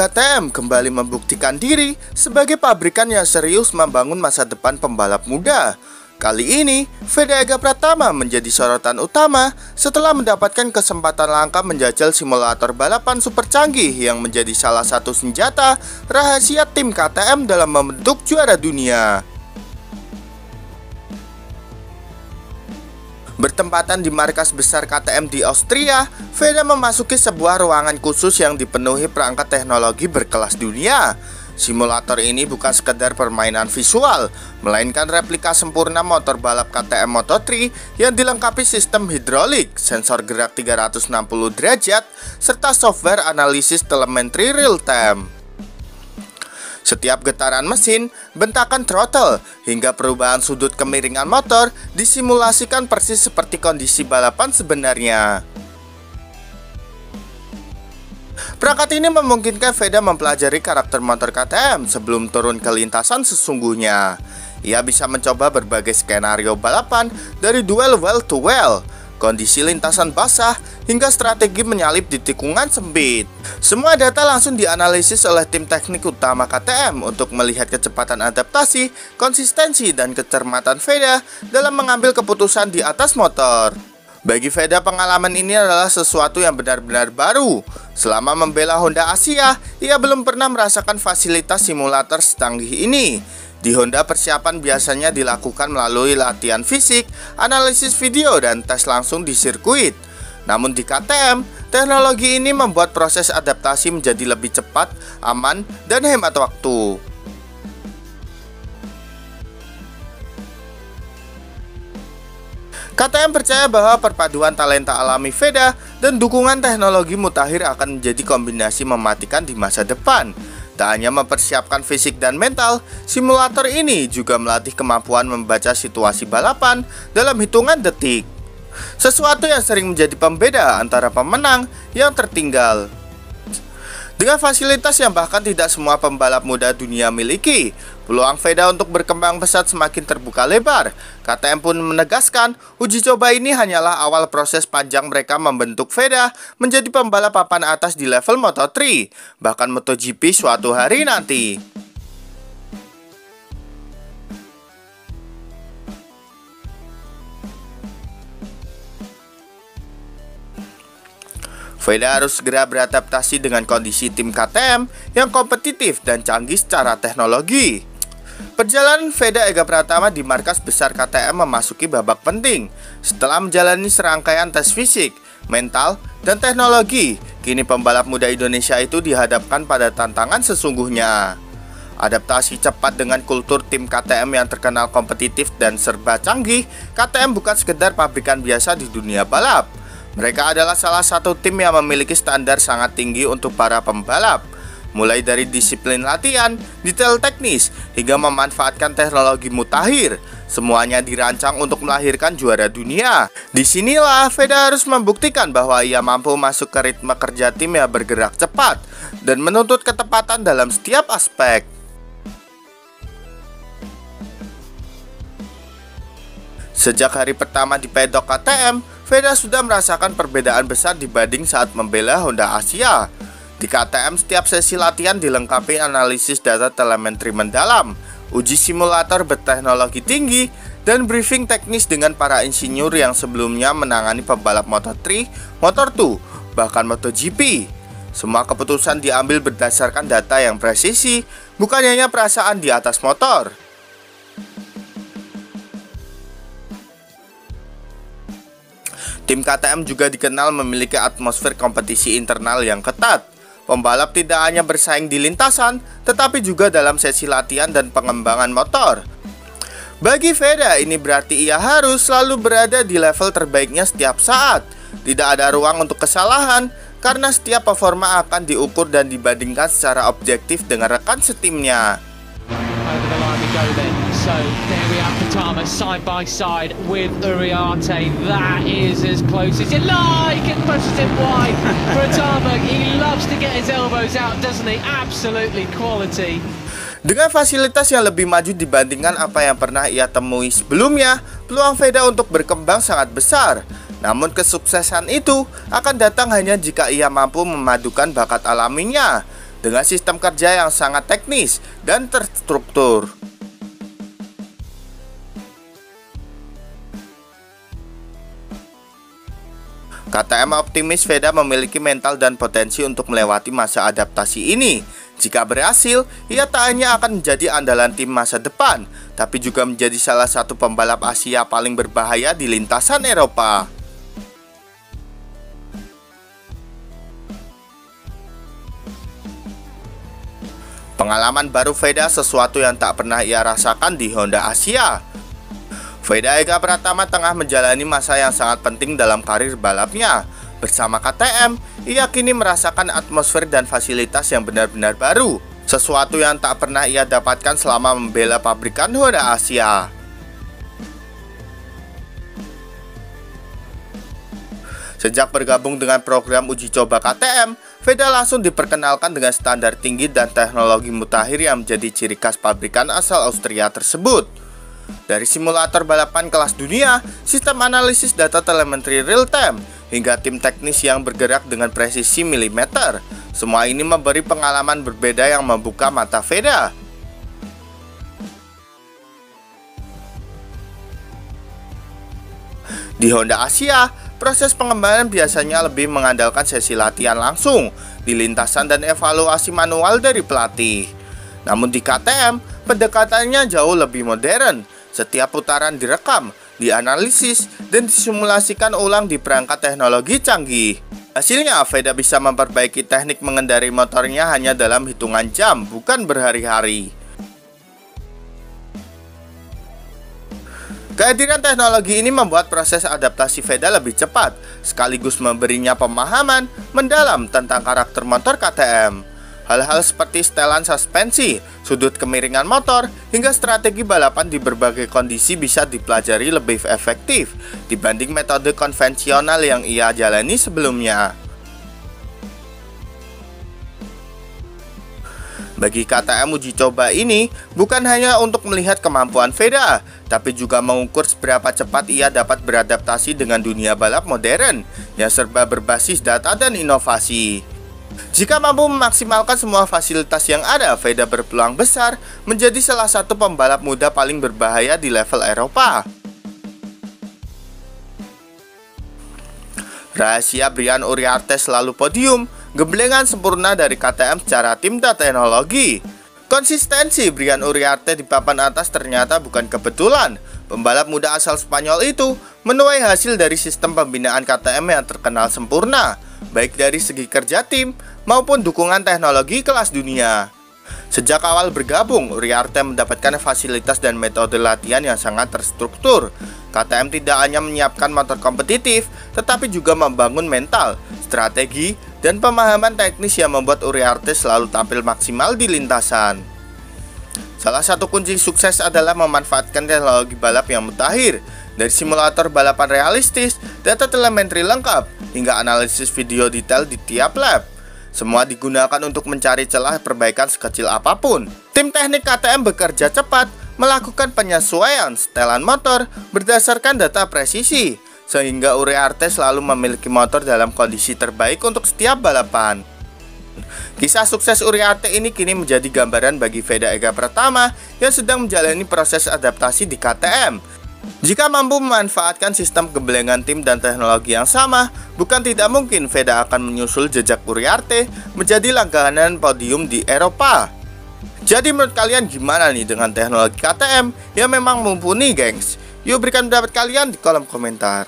KTM kembali membuktikan diri sebagai pabrikan yang serius membangun masa depan pembalap muda. Kali ini, Veda Ega Pratama menjadi sorotan utama setelah mendapatkan kesempatan langka menjajal simulator balapan super canggih yang menjadi salah satu senjata rahasia tim KTM dalam membentuk juara dunia. Bertempatan di markas besar KTM di Austria, Veda memasuki sebuah ruangan khusus yang dipenuhi perangkat teknologi berkelas dunia. Simulator ini bukan sekedar permainan visual, melainkan replika sempurna motor balap KTM Moto3 yang dilengkapi sistem hidrolik, sensor gerak 360 derajat, serta software analisis telemetri real time. Setiap getaran mesin, bentakan throttle, hingga perubahan sudut kemiringan motor disimulasikan persis seperti kondisi balapan sebenarnya. Perangkat ini memungkinkan Veda mempelajari karakter motor KTM sebelum turun ke lintasan sesungguhnya. Ia bisa mencoba berbagai skenario balapan dari duel well to well, kondisi lintasan basah, hingga strategi menyalip di tikungan sempit. Semua data langsung dianalisis oleh tim teknik utama KTM untuk melihat kecepatan adaptasi, konsistensi, dan kecermatan Veda dalam mengambil keputusan di atas motor. Bagi Veda, pengalaman ini adalah sesuatu yang benar-benar baru. Selama membela Honda Asia, ia belum pernah merasakan fasilitas simulator secanggih ini. Di Honda, persiapan biasanya dilakukan melalui latihan fisik, analisis video, dan tes langsung di sirkuit. Namun di KTM, teknologi ini membuat proses adaptasi menjadi lebih cepat, aman, dan hemat waktu. KTM percaya bahwa perpaduan talenta alami Veda dan dukungan teknologi mutakhir akan menjadi kombinasi mematikan di masa depan. Tak hanya mempersiapkan fisik dan mental, simulator ini juga melatih kemampuan membaca situasi balapan dalam hitungan detik. Sesuatu yang sering menjadi pembeda antara pemenang yang tertinggal. Dengan fasilitas yang bahkan tidak semua pembalap muda dunia miliki, peluang Veda untuk berkembang pesat semakin terbuka lebar. KTM pun menegaskan, uji coba ini hanyalah awal proses panjang mereka membentuk Veda menjadi pembalap papan atas di level Moto3, bahkan MotoGP suatu hari nanti. Veda harus segera beradaptasi dengan kondisi tim KTM yang kompetitif dan canggih secara teknologi. Perjalanan Veda Ega Pratama di markas besar KTM memasuki babak penting. Setelah menjalani serangkaian tes fisik, mental, dan teknologi, kini pembalap muda Indonesia itu dihadapkan pada tantangan sesungguhnya. Adaptasi cepat dengan kultur tim KTM yang terkenal kompetitif dan serba canggih, KTM bukan sekedar pabrikan biasa di dunia balap. Mereka adalah salah satu tim yang memiliki standar sangat tinggi untuk para pembalap. Mulai dari disiplin latihan, detail teknis, hingga memanfaatkan teknologi mutakhir. Semuanya dirancang untuk melahirkan juara dunia. Disinilah Veda harus membuktikan bahwa ia mampu masuk ke ritme kerja tim yang bergerak cepat dan menuntut ketepatan dalam setiap aspek. Sejak hari pertama di pedok KTM, Veda sudah merasakan perbedaan besar dibanding saat membela Honda Asia. Di KTM, setiap sesi latihan dilengkapi analisis data telemetri mendalam, uji simulator berteknologi tinggi, dan briefing teknis dengan para insinyur yang sebelumnya menangani pembalap Moto3, Moto2, bahkan MotoGP. Semua keputusan diambil berdasarkan data yang presisi, bukan hanya perasaan di atas motor. Tim KTM juga dikenal memiliki atmosfer kompetisi internal yang ketat. Pembalap tidak hanya bersaing di lintasan, tetapi juga dalam sesi latihan dan pengembangan motor. Bagi Veda, ini berarti ia harus selalu berada di level terbaiknya setiap saat. Tidak ada ruang untuk kesalahan, karena setiap performa akan diukur dan dibandingkan secara objektif dengan rekan setimnya. So there we have Pratama side by side with Uriarte. That is as close as you like. It pushes him wide. Pratama, he loves to get his elbows out, doesn't he? Absolutely quality. Dengan fasilitas yang lebih maju dibandingkan apa yang pernah ia temui sebelumnya, peluang Veda untuk berkembang sangat besar. Namun kesuksesan itu akan datang hanya jika ia mampu memadukan bakat alaminya dengan sistem kerja yang sangat teknis dan terstruktur. KTM optimis Veda memiliki mental dan potensi untuk melewati masa adaptasi ini. Jika berhasil, ia tak hanya akan menjadi andalan tim masa depan, tapi juga menjadi salah satu pembalap Asia paling berbahaya di lintasan Eropa. Pengalaman baru Veda sesuatu yang tak pernah ia rasakan di Honda Asia. Veda Ega Pratama tengah menjalani masa yang sangat penting dalam karir balapnya. Bersama KTM, ia kini merasakan atmosfer dan fasilitas yang benar-benar baru, sesuatu yang tak pernah ia dapatkan selama membela pabrikan Honda Asia. Sejak bergabung dengan program uji coba KTM, Veda langsung diperkenalkan dengan standar tinggi dan teknologi mutakhir yang menjadi ciri khas pabrikan asal Austria tersebut. Dari simulator balapan kelas dunia, sistem analisis data telemetri real time, hingga tim teknis yang bergerak dengan presisi milimeter, semua ini memberi pengalaman berbeda yang membuka mata Veda. Di Honda Asia, proses pengembangan biasanya lebih mengandalkan sesi latihan langsung di lintasan dan evaluasi manual dari pelatih. Namun di KTM, pendekatannya jauh lebih modern. Setiap putaran direkam, dianalisis, dan disimulasikan ulang di perangkat teknologi canggih. Hasilnya, Veda bisa memperbaiki teknik mengendarai motornya hanya dalam hitungan jam, bukan berhari-hari. Kehadiran teknologi ini membuat proses adaptasi Veda lebih cepat, sekaligus memberinya pemahaman mendalam tentang karakter motor KTM. Hal-hal seperti setelan suspensi, sudut kemiringan motor, hingga strategi balapan di berbagai kondisi bisa dipelajari lebih efektif dibanding metode konvensional yang ia jalani sebelumnya. Bagi KTM, uji coba ini bukan hanya untuk melihat kemampuan Veda, tapi juga mengukur seberapa cepat ia dapat beradaptasi dengan dunia balap modern yang serba berbasis data dan inovasi. Jika mampu memaksimalkan semua fasilitas yang ada, Veda berpeluang besar menjadi salah satu pembalap muda paling berbahaya di level Eropa. Rahasia Brian Uriarte selalu podium, gemblengan sempurna dari KTM secara tim dan teknologi. Konsistensi Brian Uriarte di papan atas ternyata bukan kebetulan. Pembalap muda asal Spanyol itu menuai hasil dari sistem pembinaan KTM yang terkenal sempurna, baik dari segi kerja tim maupun dukungan teknologi kelas dunia. Sejak awal bergabung, Uriarte mendapatkan fasilitas dan metode latihan yang sangat terstruktur. KTM tidak hanya menyiapkan motor kompetitif, tetapi juga membangun mental, strategi, dan pemahaman teknis yang membuat Uriarte selalu tampil maksimal di lintasan. Salah satu kunci sukses adalah memanfaatkan teknologi balap yang mutakhir, dari simulator balapan realistis, data telemetri lengkap, hingga analisis video detail di tiap lap. Semua digunakan untuk mencari celah perbaikan sekecil apapun. Tim teknik KTM bekerja cepat, melakukan penyesuaian setelan motor berdasarkan data presisi, sehingga Uriarte selalu memiliki motor dalam kondisi terbaik untuk setiap balapan. Kisah sukses Uriarte ini kini menjadi gambaran bagi Veda Ega Pratama yang sedang menjalani proses adaptasi di KTM. Jika mampu memanfaatkan sistem gemblengan tim dan teknologi yang sama, bukan tidak mungkin Veda akan menyusul jejak Uriarte menjadi langganan podium di Eropa. Jadi menurut kalian gimana nih dengan teknologi KTM yang memang mumpuni, gengs? Yuk berikan pendapat kalian di kolom komentar.